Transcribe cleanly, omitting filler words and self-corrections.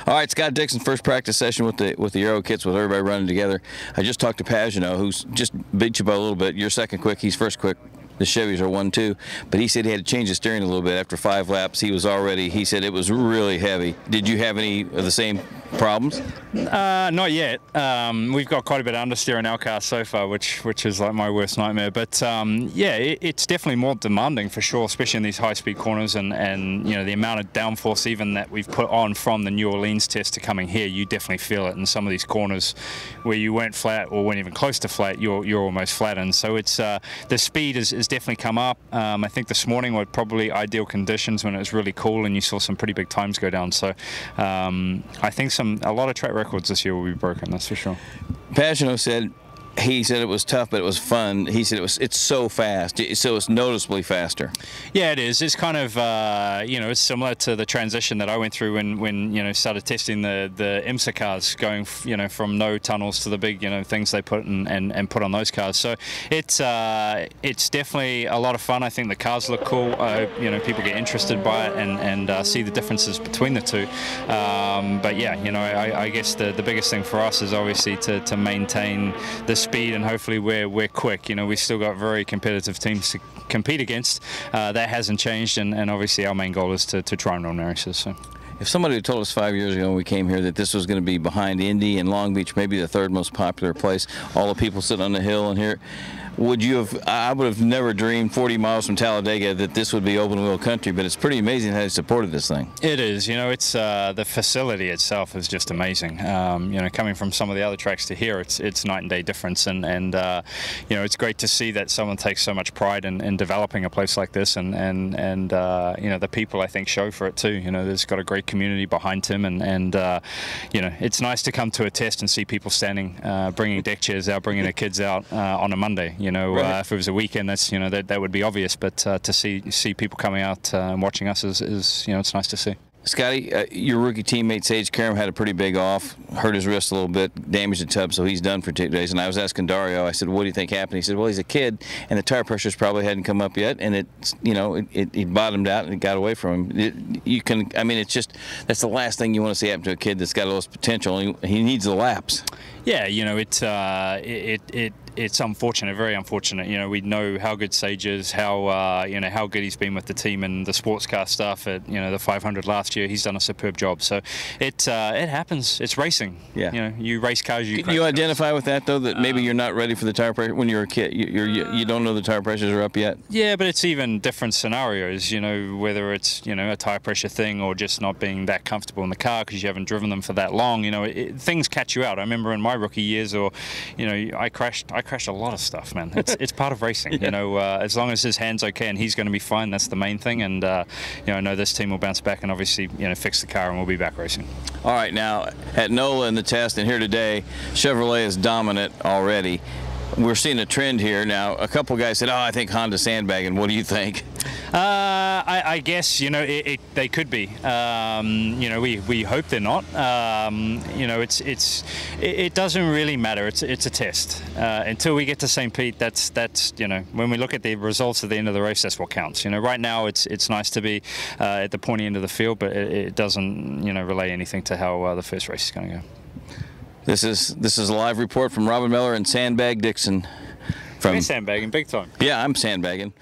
All right, Scott Dixon, first practice session with the Aero kits with everybody running together. I just talked to Pagano, who's just beat you by a little bit. You're second quick, he's first quick. The Chevys are 1-2, but he said he had to change the steering a little bit after 5 laps. He said it was really heavy. Did you have any of the same problems? Not yet. We've got quite a bit of understeer in our car so far, which is like my worst nightmare. But yeah, it's definitely more demanding for sure, especially in these high-speed corners, and you know, the amount of downforce even that we've put on from the New Orleans test to coming here, you definitely feel it in some of these corners where you weren't flat or weren't even close to flat. You're almost flattened. So it's the speed is definitely come up. I think this morning were probably ideal conditions when it was really cool and you saw some pretty big times go down. So I think a lot of track records this year will be broken, that's for sure. Pagano said it was tough, but it was fun. He said it's so fast, so it's noticeably faster. Yeah, it is. It's kind of you know, it's similar to the transition that I went through when you know, started testing the IMSA cars, going you know, from no tunnels to the big, you know, things they put and put on those cars. So it's definitely a lot of fun. I think the cars look cool. I hope, you know, people get interested by it and see the differences between the two. But yeah, you know, I guess the biggest thing for us is obviously to maintain the speed, and hopefully we're quick. You know, we've still got very competitive teams to compete against. That hasn't changed, and obviously our main goal is to try and run races. So. If somebody had told us 5 years ago when we came here that this was going to be behind Indy and Long Beach, maybe the third most popular place, all the people sitting on the hill and here, I would have never dreamed 40 miles from Talladega that this would be open wheel country, but it's pretty amazing how they supported this thing. It is. You know, it's the facility itself is just amazing. You know, coming from some of the other tracks to here, it's night and day difference, and you know, it's great to see that someone takes so much pride in developing a place like this, and you know, the people I think show for it too. You know, there's got a great community behind him, and you know, it's nice to come to a test and see people standing, bringing deck chairs out, bringing their kids out on a Monday. You know, right. If it was a weekend, that's, you know, that would be obvious, but to see people coming out and watching us is, you know, it's nice to see. Scotty, your rookie teammate Sage Karam had a pretty big off, hurt his wrist a little bit, damaged the tub, so he's done for 2 days. And I was asking Dario, I said, what do you think happened? He said, well, he's a kid, and the tire pressures probably hadn't come up yet, and it's, you know, it bottomed out and it got away from him. I mean, it's just, that's the last thing you want to see happen to a kid that's got all this potential. He needs the laps. Yeah, you know, it's unfortunate, very unfortunate. You know, we know how good Sage is, how you know, how good he's been with the team and the sports car stuff. At, you know, the 500 last year, he's done a superb job. So it happens. It's racing. Yeah. You know, you race cars. Can you identify with that though? That maybe you're not ready for the tire pressure when you're a kid. You don't know the tire pressures are up yet. Yeah, but it's even different scenarios. You know, whether it's, you know, a tire pressure thing or just not being that comfortable in the car because you haven't driven them for that long. You know, things catch you out. I remember in my rookie years, or you know, I crashed a lot of stuff, man. It's part of racing. Yeah. You know, as long as his hand's okay and he's going to be fine, that's the main thing. And you know, I know this team will bounce back and obviously, you know, fix the car, and we'll be back racing. All right, now at NOLA in the test and here today, Chevrolet is dominant already. We're seeing a trend here now. A couple guys said, "Oh, I think Honda's sandbagging." What do you think? I guess, you know, they could be. You know, we hope they're not. You know, it doesn't really matter. It's a test. Until we get to St. Pete, that's you know, when we look at the results at the end of the race, that's what counts. You know, right now it's nice to be at the pointy end of the field, but it doesn't, you know, relay anything to how the first race is going to go. This is a live report from Robin Miller and Sandbag Dixon. You're sandbagging big time. Yeah, I'm sandbagging.